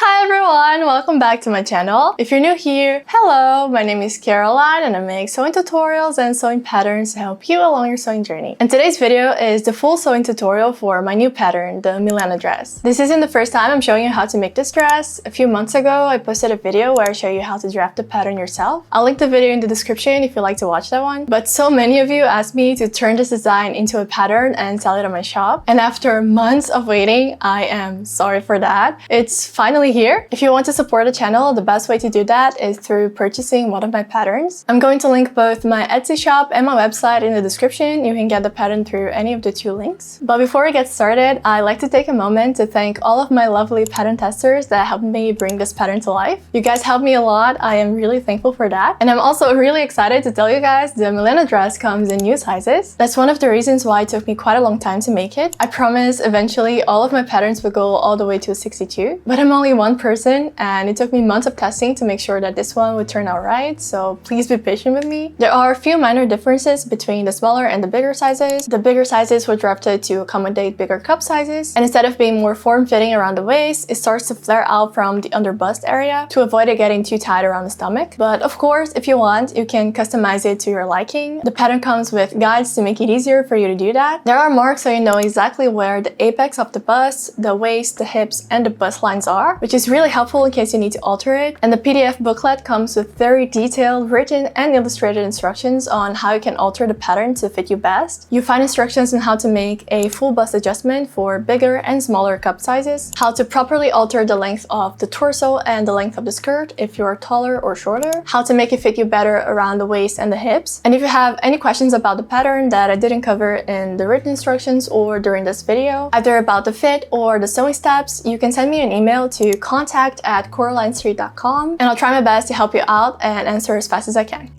Hi everyone! Welcome back to my channel. If you're new here, hello! My name is Caroline and I make sewing tutorials and sewing patterns to help you along your sewing journey. And today's video is the full sewing tutorial for my new pattern, the Mylena dress. This isn't the first time I'm showing you how to make this dress. A few months ago, I posted a video where I show you how to draft the pattern yourself. I'll link the video in the description if you'd like to watch that one. But so many of you asked me to turn this design into a pattern and sell it on my shop. And after months of waiting, I am sorry for that. It's finally here. If you want to support the channel, the best way to do that is through purchasing one of my patterns. I'm going to link both my Etsy shop and my website in the description. You can get the pattern through any of the two links. But before we get started, I'd like to take a moment to thank all of my lovely pattern testers that helped me bring this pattern to life. You guys helped me a lot. I am really thankful for that. And I'm also really excited to tell you guys the Mylena dress comes in new sizes. That's one of the reasons why it took me quite a long time to make it. I promise eventually all of my patterns will go all the way to a 62, but I'm only one person and it took me months of testing to make sure that this one would turn out right, so please be patient with me. There are a few minor differences between the smaller and the bigger sizes. The bigger sizes were drafted to accommodate bigger cup sizes, and instead of being more form-fitting around the waist, it starts to flare out from the under bust area to avoid it getting too tight around the stomach. But of course, if you want, you can customize it to your liking. The pattern comes with guides to make it easier for you to do that. There are marks so you know exactly where the apex of the bust, the waist, the hips, and the bust lines are, which is really helpful in case you need to alter it. And the PDF booklet comes with very detailed written and illustrated instructions on how you can alter the pattern to fit you best. You find instructions on how to make a full bust adjustment for bigger and smaller cup sizes, how to properly alter the length of the torso and the length of the skirt if you're taller or shorter, how to make it fit you better around the waist and the hips. And if you have any questions about the pattern that I didn't cover in the written instructions or during this video, either about the fit or the sewing steps, you can send me an email to contact@coralinestreet.com and I'll try my best to help you out and answer as fast as I can.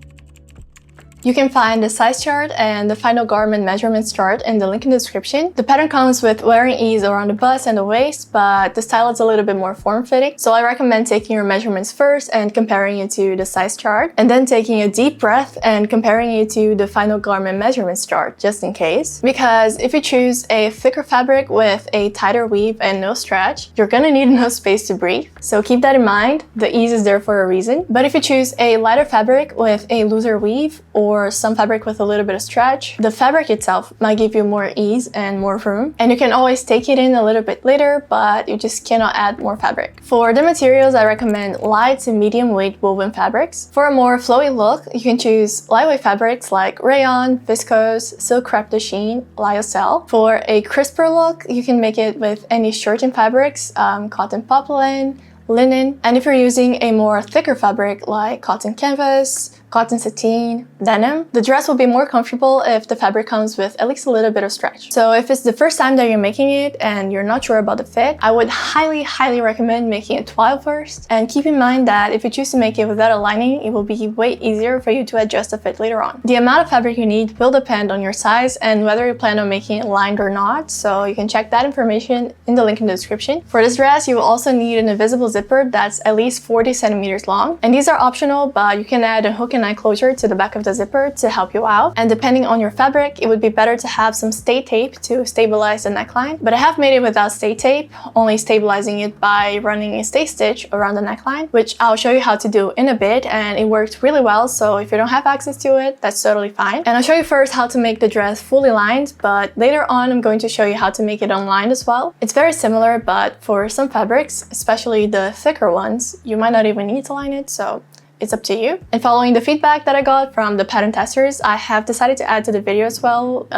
You can find the size chart and the final garment measurements chart in the link in the description. The pattern comes with wearing ease around the bust and the waist, but the style is a little bit more form-fitting. So I recommend taking your measurements first and comparing it to the size chart, and then taking a deep breath and comparing it to the final garment measurements chart, just in case. Because if you choose a thicker fabric with a tighter weave and no stretch, you're gonna need enough space to breathe. So keep that in mind. The ease is there for a reason. But if you choose a lighter fabric with a looser weave or some fabric with a little bit of stretch, the fabric itself might give you more ease and more room, and you can always take it in a little bit later, but you just cannot add more fabric. For the materials, I recommend light to medium weight woven fabrics. For a more flowy look, you can choose lightweight fabrics like rayon, viscose, silk crepe de chine, lyocell. For a crisper look, you can make it with any shirting fabrics, cotton poplin, linen, and if you're using a more thicker fabric like cotton canvas, cotton sateen, denim, the dress will be more comfortable if the fabric comes with at least a little bit of stretch. So if it's the first time that you're making it and you're not sure about the fit, I would highly recommend making it twill first. And keep in mind that if you choose to make it without a lining, it will be way easier for you to adjust the fit later on. The amount of fabric you need will depend on your size and whether you plan on making it lined or not, so you can check that information in the link in the description. For this dress, you will also need an invisible zipper that's at least 40 centimeters long. And these are optional, but you can add a hook and eye closure to the back of the zipper to help you out. And depending on your fabric, it would be better to have some stay tape to stabilize the neckline. But I have made it without stay tape, only stabilizing it by running a stay stitch around the neckline, which I'll show you how to do in a bit, and it worked really well. So if you don't have access to it, that's totally fine. And I'll show you first how to make the dress fully lined, but later on I'm going to show you how to make it unlined as well. It's very similar, but for some fabrics, especially the thicker ones, you might not even need to line it, so it's up to you. And following the feedback that I got from the pattern testers, I have decided to add to the video as well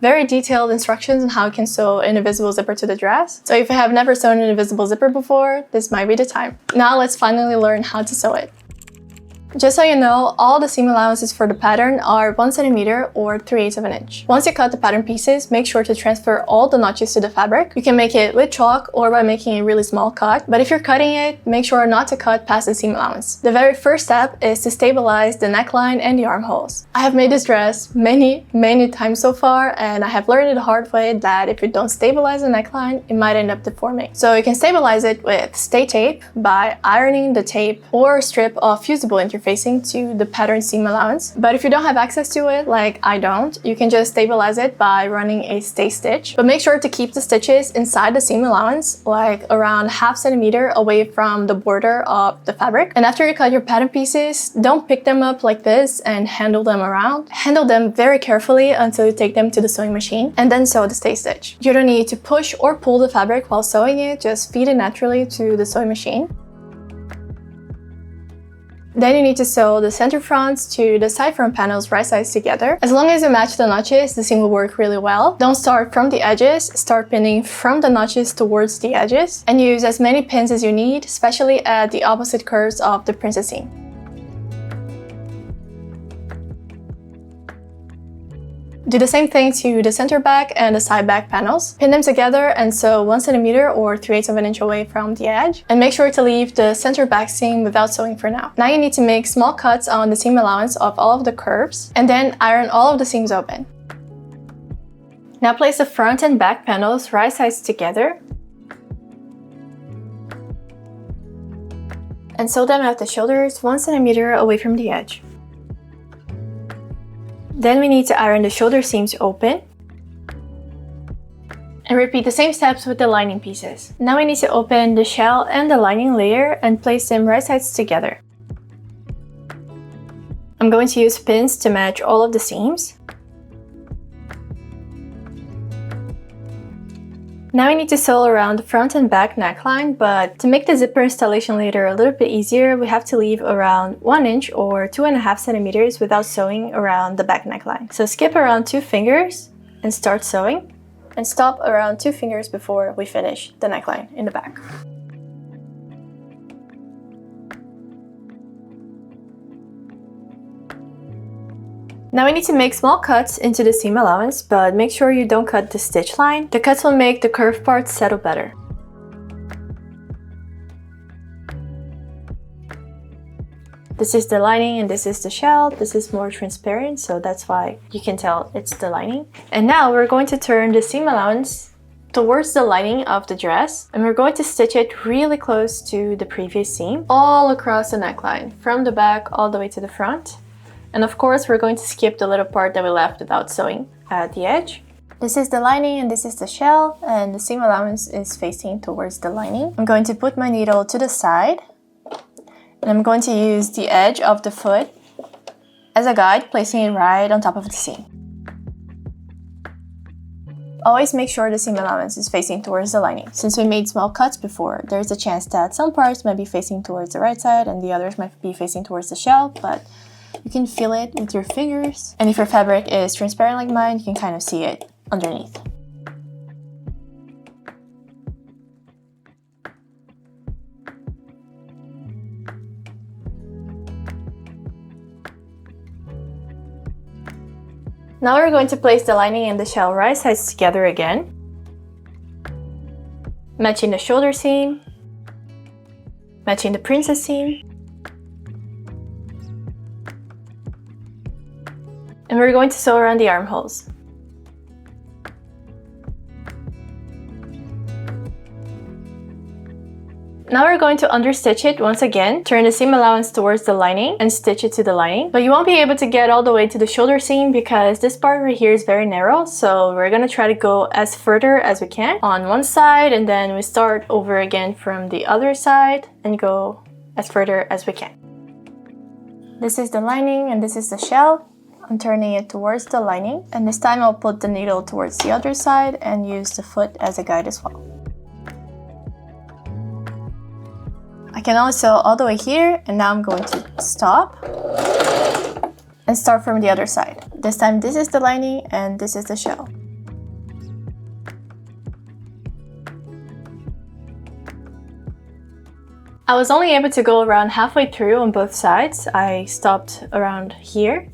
very detailed instructions on how you can sew an invisible zipper to the dress. So if you have never sewn an invisible zipper before, this might be the time. Now let's finally learn how to sew it. Just so you know, all the seam allowances for the pattern are 1 centimeter or 3/8 of an inch. Once you cut the pattern pieces, make sure to transfer all the notches to the fabric. You can make it with chalk or by making a really small cut, but if you're cutting it, make sure not to cut past the seam allowance. The very first step is to stabilize the neckline and the armholes. I have made this dress many times so far, and I have learned it the hard way that if you don't stabilize the neckline, it might end up deforming. So you can stabilize it with stay tape by ironing the tape or a strip of fusible interface interfacing to the pattern seam allowance. But if you don't have access to it, like I don't, you can just stabilize it by running a stay stitch. But make sure to keep the stitches inside the seam allowance, like around ½ centimeter away from the border of the fabric. And after you cut your pattern pieces, don't pick them up like this and handle them around. Handle them very carefully until you take them to the sewing machine and then sew the stay stitch. You don't need to push or pull the fabric while sewing it, just feed it naturally to the sewing machine. Then you need to sew the center fronts to the side front panels right sides together. As long as you match the notches, the seam will work really well. Don't start from the edges, start pinning from the notches towards the edges, and use as many pins as you need, especially at the opposite curves of the princess seam. Do the same thing to the center back and the side back panels. Pin them together and sew 1 centimeter or 3/8 of an inch away from the edge. And make sure to leave the center back seam without sewing for now. Now you need to make small cuts on the seam allowance of all of the curves and then iron all of the seams open. Now place the front and back panels right sides together and sew them at the shoulders 1 centimeter away from the edge. Then we need to iron the shoulder seams open and repeat the same steps with the lining pieces. Now we need to open the shell and the lining layer and place them right sides together. I'm going to use pins to match all of the seams. Now we need to sew around the front and back neckline, but to make the zipper installation later a little bit easier, we have to leave around 1 inch or 2.5 centimeters without sewing around the back neckline. So skip around 2 fingers and start sewing, and stop around 2 fingers before we finish the neckline in the back. Now we need to make small cuts into the seam allowance, but make sure you don't cut the stitch line. The cuts will make the curved parts settle better. This is the lining and this is the shell. This is more transparent, so that's why you can tell it's the lining. And now we're going to turn the seam allowance towards the lining of the dress, and we're going to stitch it really close to the previous seam, all across the neckline, from the back all the way to the front. And of course, we're going to skip the little part that we left without sewing at the edge. This is the lining and this is the shell, and the seam allowance is facing towards the lining. I'm going to put my needle to the side, and I'm going to use the edge of the foot as a guide, placing it right on top of the seam. Always make sure the seam allowance is facing towards the lining. Since we made small cuts before, there's a chance that some parts might be facing towards the right side and the others might be facing towards the shell, but you can feel it with your fingers. And if your fabric is transparent like mine, you can kind of see it underneath. Now we're going to place the lining and the shell right sides together again, matching the shoulder seam, matching the princess seam, and we're going to sew around the armholes. Now we're going to understitch it once again, turn the seam allowance towards the lining and stitch it to the lining. But you won't be able to get all the way to the shoulder seam because this part right here is very narrow, so we're gonna try to go as further as we can on one side, and then we start over again from the other side and go as further as we can. This is the lining and this is the shell. I'm turning it towards the lining, and this time I'll put the needle towards the other side and use the foot as a guide as well. I can only sew all the way here, and now I'm going to stop and start from the other side. This time this is the lining and this is the shell. I was only able to go around halfway through on both sides. I stopped around here.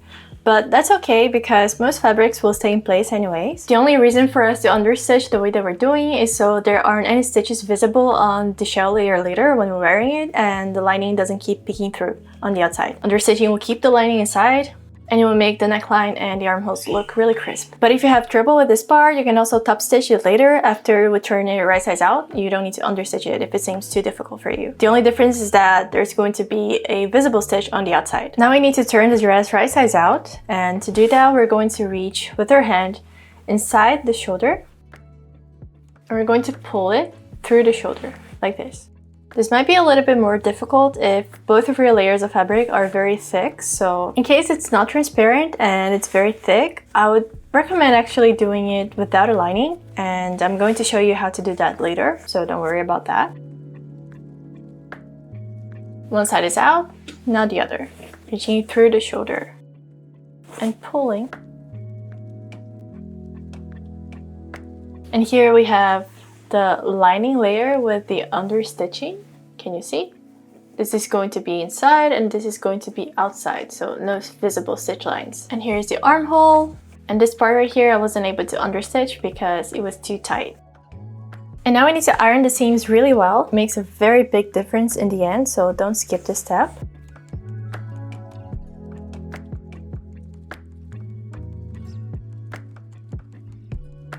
But that's okay because most fabrics will stay in place anyways. The only reason for us to understitch the way that we're doing is so there aren't any stitches visible on the shell layer later when we're wearing it, and the lining doesn't keep peeking through on the outside. Understitching will keep the lining inside, and it will make the neckline and the armholes look really crisp. But if you have trouble with this part, you can also top stitch it later after we turn it right sides out. You don't need to understitch it if it seems too difficult for you. The only difference is that there's going to be a visible stitch on the outside. Now we need to turn the dress right sides out, and to do that we're going to reach with our hand inside the shoulder, and we're going to pull it through the shoulder like this. This might be a little bit more difficult if both of your layers of fabric are very thick, so in case it's not transparent and it's very thick, I would recommend actually doing it without a lining, and I'm going to show you how to do that later, so don't worry about that. One side is out, now the other. Reaching through the shoulder and pulling. And here we have the lining layer with the understitching. Can you see? This is going to be inside and this is going to be outside, so no visible stitch lines. And here's the armhole. And this part right here I wasn't able to understitch because it was too tight. And now we need to iron the seams really well. It makes a very big difference in the end, so don't skip this step.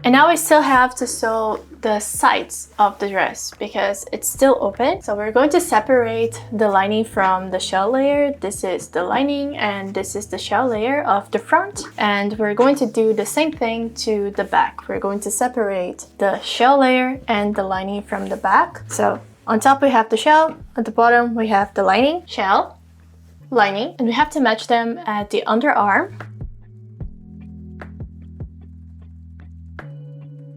And now we still have to sew the sides of the dress because it's still open. So we're going to separate the lining from the shell layer. This is the lining and this is the shell layer of the front. And we're going to do the same thing to the back. We're going to separate the shell layer and the lining from the back. So on top we have the shell, at the bottom we have the lining, shell, lining, and we have to match them at the underarm.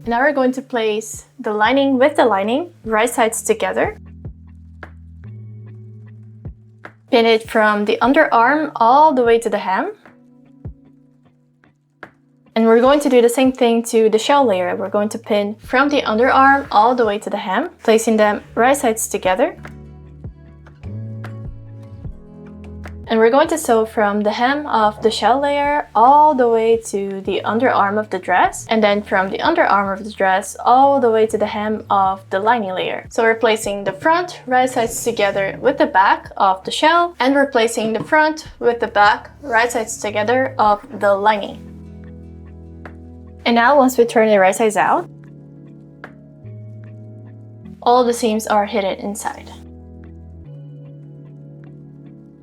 Now we're going to place the lining with the lining, right sides together. Pin it from the underarm all the way to the hem. And we're going to do the same thing to the shell layer. We're going to pin from the underarm all the way to the hem, placing them right sides together. And we're going to sew from the hem of the shell layer all the way to the underarm of the dress, and then from the underarm of the dress all the way to the hem of the lining layer. So we're placing the front right sides together with the back of the shell, and we're placing the front with the back right sides together of the lining. And now once we turn it right sides out, all the seams are hidden inside.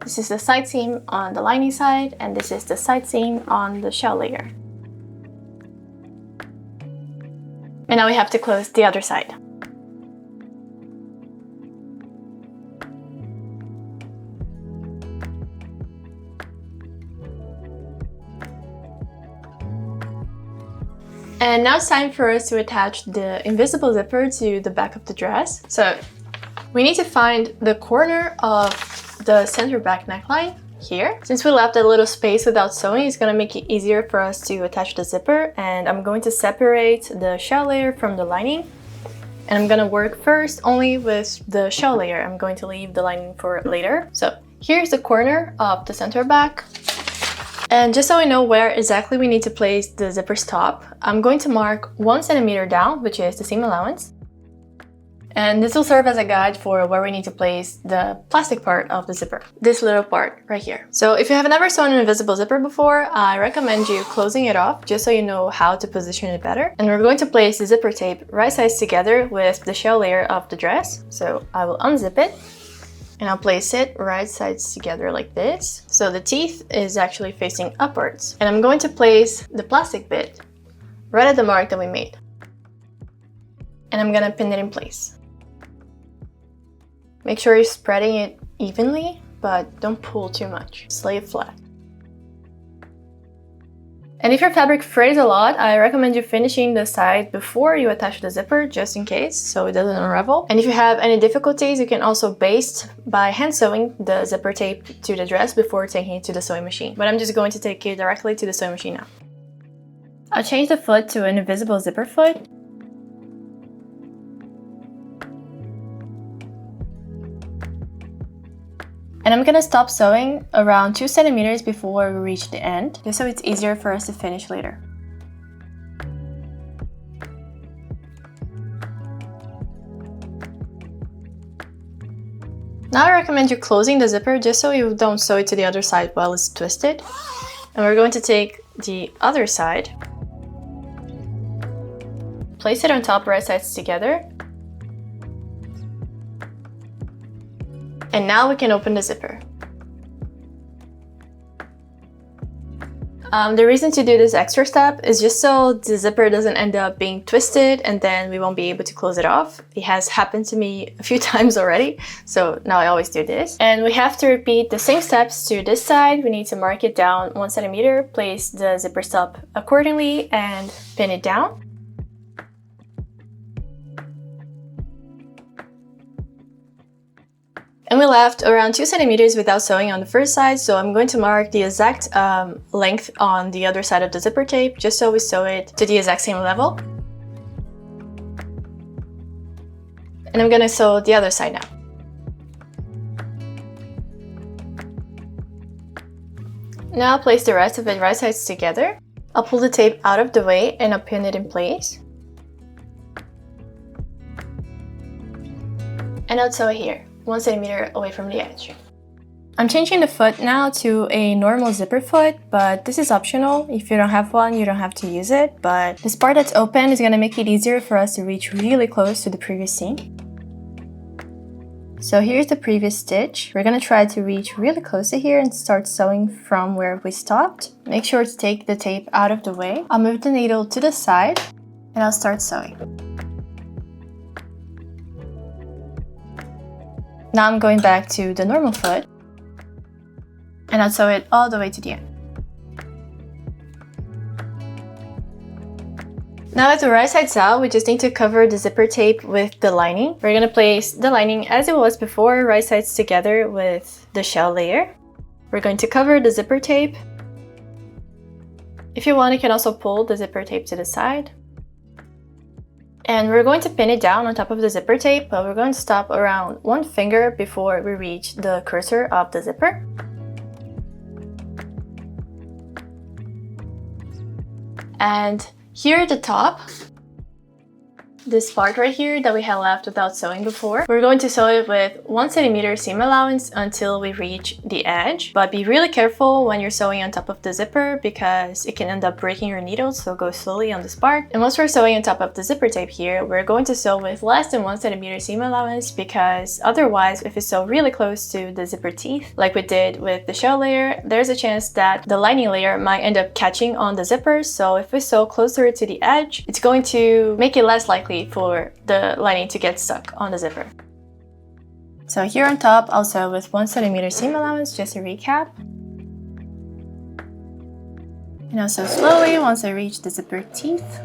This is the side seam on the lining side, and this is the side seam on the shell layer. And now we have to close the other side. And now it's time for us to attach the invisible zipper to the back of the dress. So we need to find the corner of the center back neckline here. Since we left a little space without sewing, it's going to make it easier for us to attach the zipper, and I'm going to separate the shell layer from the lining, and I'm going to work first only with the shell layer. I'm going to leave the lining for later. So here's the corner of the center back, and just so we know where exactly we need to place the zipper's top, I'm going to mark 1 centimeter down, which is the seam allowance. And this will serve as a guide for where we need to place the plastic part of the zipper. This little part right here. So if you have never sewn an invisible zipper before, I recommend you closing it off just so you know how to position it better. And we're going to place the zipper tape right sides together with the shell layer of the dress. So I will unzip it and I'll place it right sides together like this. So the teeth is actually facing upwards. And I'm going to place the plastic bit right at the mark that we made. And I'm gonna pin it in place. Make sure you're spreading it evenly, but don't pull too much. Just lay it flat. And if your fabric frays a lot, I recommend you finishing the side before you attach the zipper, just in case, so it doesn't unravel. And if you have any difficulties, you can also baste by hand sewing the zipper tape to the dress before taking it to the sewing machine. But I'm just going to take it directly to the sewing machine now. I'll change the foot to an invisible zipper foot. And I'm gonna stop sewing around 2 centimeters before we reach the end, just so it's easier for us to finish later. Now I recommend you closing the zipper just so you don't sew it to the other side while it's twisted. And we're going to take the other side, place it on top, right sides together. And now we can open the zipper. The reason to do this extra step is just so the zipper doesn't end up being twisted and then we won't be able to close it off. It has happened to me a few times already, so now I always do this. And we have to repeat the same steps to this side. We need to mark it down 1 centimeter, place the zipper stop accordingly, and pin it down. And we left around 2 centimeters without sewing on the first side, so I'm going to mark the exact length on the other side of the zipper tape, just so we sew it to the exact same level. And I'm going to sew the other side now. Now place the rest of it right sides together. I'll pull the tape out of the way and I'll pin it in place. And I'll sew it here, 1 centimeter away from the edge. I'm changing the foot now to a normal zipper foot, but this is optional. If you don't have one, you don't have to use it, but this part that's open is going to make it easier for us to reach really close to the previous seam. So here's the previous stitch. We're going to try to reach really close to here and start sewing from where we stopped. Make sure to take the tape out of the way. I'll move the needle to the side and I'll start sewing. Now I'm going back to the normal foot and I'll sew it all the way to the end. Now with the right sides out, we just need to cover the zipper tape with the lining. We're going to place the lining as it was before, right sides together with the shell layer. We're going to cover the zipper tape. If you want, you can also pull the zipper tape to the side. And we're going to pin it down on top of the zipper tape, but we're going to stop around 1 finger before we reach the cursor of the zipper. And here at the top, this part right here that we had left without sewing before, we're going to sew it with 1 centimeter seam allowance until we reach the edge. But be really careful when you're sewing on top of the zipper because it can end up breaking your needles, so go slowly on this part. And once we're sewing on top of the zipper tape here, we're going to sew with less than 1 centimeter seam allowance because otherwise, if we sew really close to the zipper teeth, like we did with the shell layer, there's a chance that the lining layer might end up catching on the zipper. So if we sew closer to the edge, it's going to make it less likely for the lining to get stuck on the zipper. So here on top, I'll sew with 1 centimeter seam allowance, just to recap. And I'll sew slowly once I reach the zipper teeth.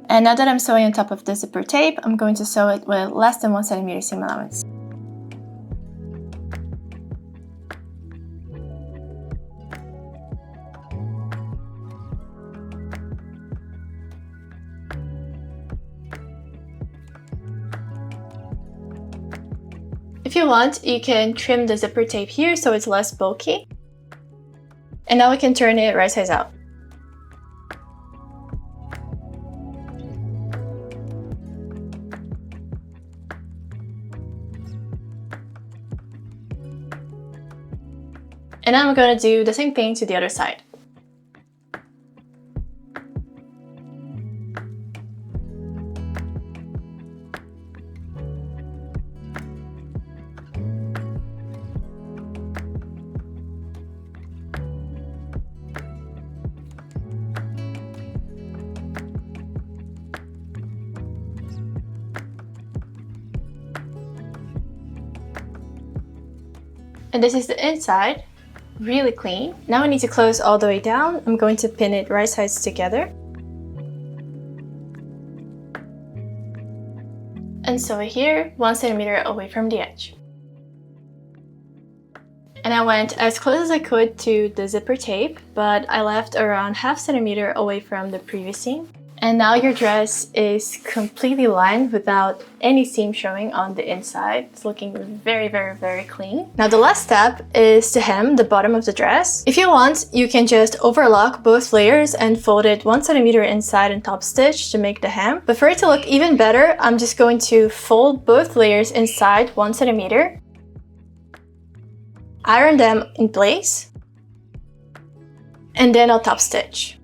And now that I'm sewing on top of the zipper tape, I'm going to sew it with less than 1 centimeter seam allowance. If you want, you can trim the zipper tape here so it's less bulky. And now we can turn it right sides out. And now I'm going to do the same thing to the other side. And this is the inside, really clean. Now I need to close all the way down. I'm going to pin it right sides together. And sew it here, 1 centimeter away from the edge. And I went as close as I could to the zipper tape, but I left around 0.5 centimeter away from the previous seam. And now your dress is completely lined without any seam showing on the inside. It's looking very, very, very clean. Now the last step is to hem the bottom of the dress. If you want, you can just overlock both layers and fold it 1 centimeter inside and top stitch to make the hem. But for it to look even better, I'm just going to fold both layers inside 1 centimeter. Iron them in place. And then I'll top stitch.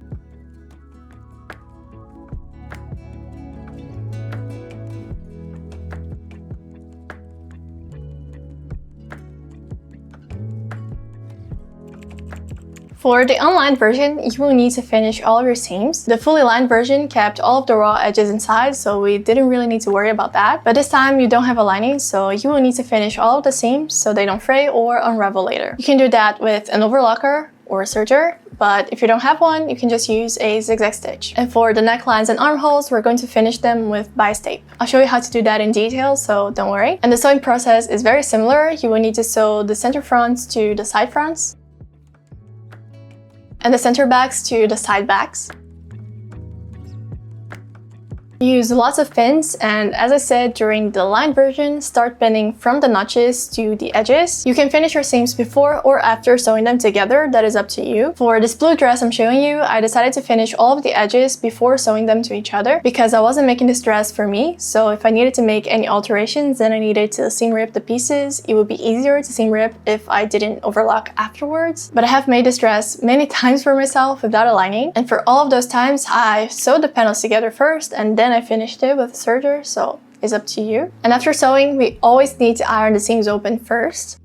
For the unlined version, you will need to finish all of your seams. The fully lined version kept all of the raw edges inside, so we didn't really need to worry about that. But this time you don't have a lining, so you will need to finish all of the seams so they don't fray or unravel later. You can do that with an overlocker or a serger, but if you don't have one, you can just use a zigzag stitch. And for the necklines and armholes, we're going to finish them with bias tape. I'll show you how to do that in detail, so don't worry. And the sewing process is very similar. You will need to sew the center fronts to the side fronts, and the center backs to the side backs. Use lots of pins, and as I said during the lined version, start pinning from the notches to the edges. You can finish your seams before or after sewing them together, that is up to you. For this blue dress I'm showing you, I decided to finish all of the edges before sewing them to each other because I wasn't making this dress for me, so if I needed to make any alterations, then I needed to seam rip the pieces. It would be easier to seam rip if I didn't overlock afterwards. But I have made this dress many times for myself without a lining, and for all of those times I sewed the panels together first and then I finished it with a serger, so it's up to you. And after sewing, we always need to iron the seams open first.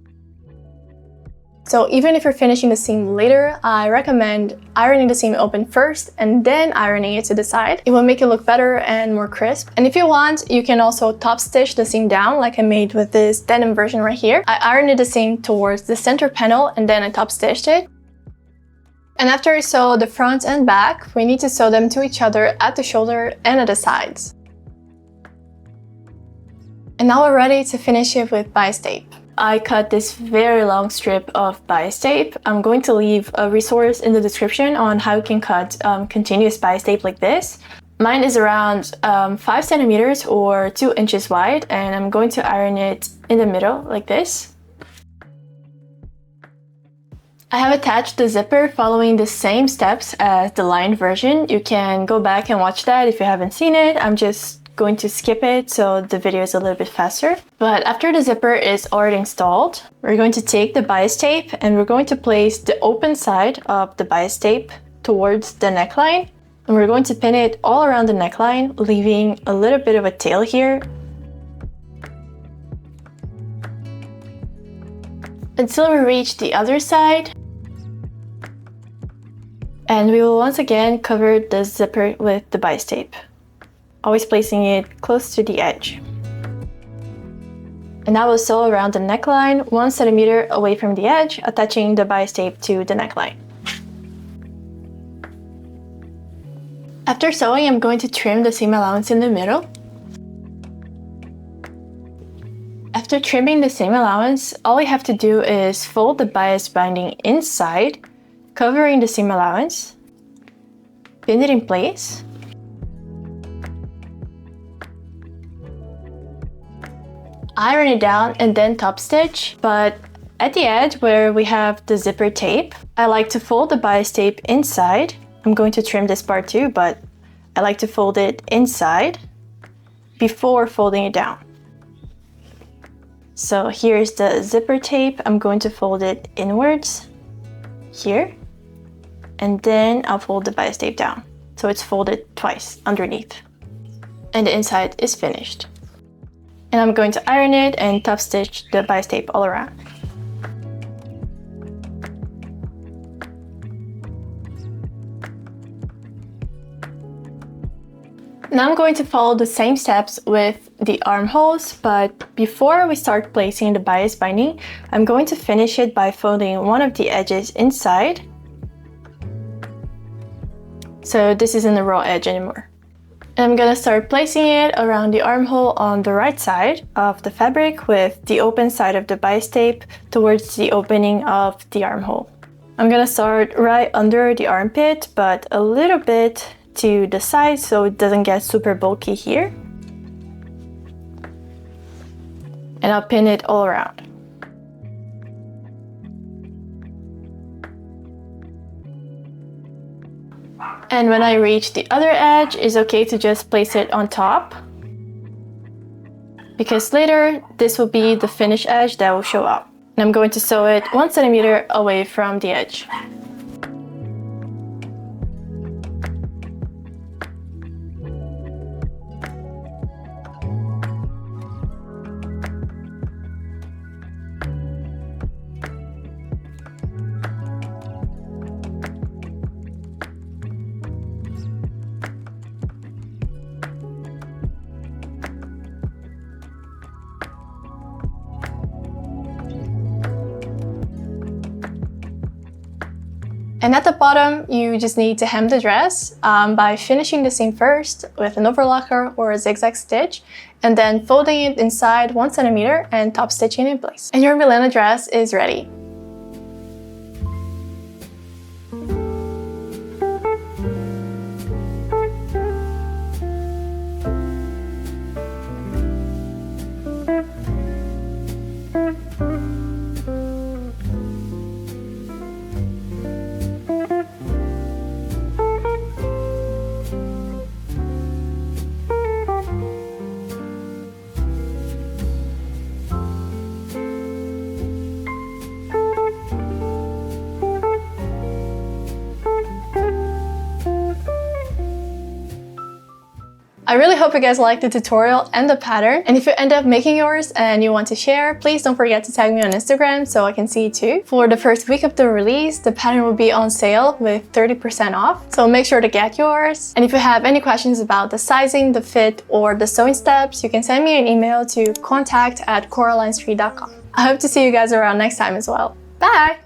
So even if you're finishing the seam later, I recommend ironing the seam open first and then ironing it to the side. It will make it look better and more crisp. And if you want, you can also top stitch the seam down like I made with this denim version right here. I ironed the seam towards the center panel and then I top stitched it. And after I sew the front and back, we need to sew them to each other at the shoulder and at the sides. And now we're ready to finish it with bias tape. I cut this very long strip of bias tape. I'm going to leave a resource in the description on how you can cut continuous bias tape like this. Mine is around 5 centimeters or 2 inches wide, and I'm going to iron it in the middle like this. I have attached the zipper following the same steps as the lined version. You can go back and watch that if you haven't seen it. I'm just going to skip it so the video is a little bit faster. But after the zipper is already installed, we're going to take the bias tape and we're going to place the open side of the bias tape towards the neckline. And we're going to pin it all around the neckline, leaving a little bit of a tail here until we reach the other side. And we will once again cover the zipper with the bias tape, always placing it close to the edge. And now we'll sew around the neckline 1 centimeter away from the edge, attaching the bias tape to the neckline. After sewing, I'm going to trim the seam allowance in the middle. After trimming the seam allowance, all we have to do is fold the bias binding inside, covering the seam allowance, pin it in place, iron it down and then top stitch. But at the edge where we have the zipper tape, I like to fold the bias tape inside. I'm going to trim this part too, but I like to fold it inside before folding it down. So here's the zipper tape. I'm going to fold it inwards here, and then I'll fold the bias tape down. So it's folded twice underneath. And the inside is finished. And I'm going to iron it and top stitch the bias tape all around. Now I'm going to follow the same steps with the armholes, but before we start placing the bias binding, I'm going to finish it by folding one of the edges inside. So this isn't a raw edge anymore. And I'm gonna start placing it around the armhole on the right side of the fabric with the open side of the bias tape towards the opening of the armhole. I'm gonna start right under the armpit, but a little bit to the side so it doesn't get super bulky here. And I'll pin it all around. And when I reach the other edge, it's okay to just place it on top, because later this will be the finished edge that will show up. And I'm going to sew it 1 centimeter away from the edge. And at the bottom, you just need to hem the dress by finishing the seam first with an overlocker or a zigzag stitch, and then folding it inside 1 centimeter and top stitching in place. And your Mylena dress is ready. I really hope you guys liked the tutorial and the pattern, and if you end up making yours and you want to share, please don't forget to tag me on Instagram so I can see it too. For the first week of the release, the pattern will be on sale with 30% off, so make sure to get yours. And if you have any questions about the sizing, the fit, or the sewing steps, you can send me an email to contact@CoralineStreet.com. I hope to see you guys around next time as well. Bye!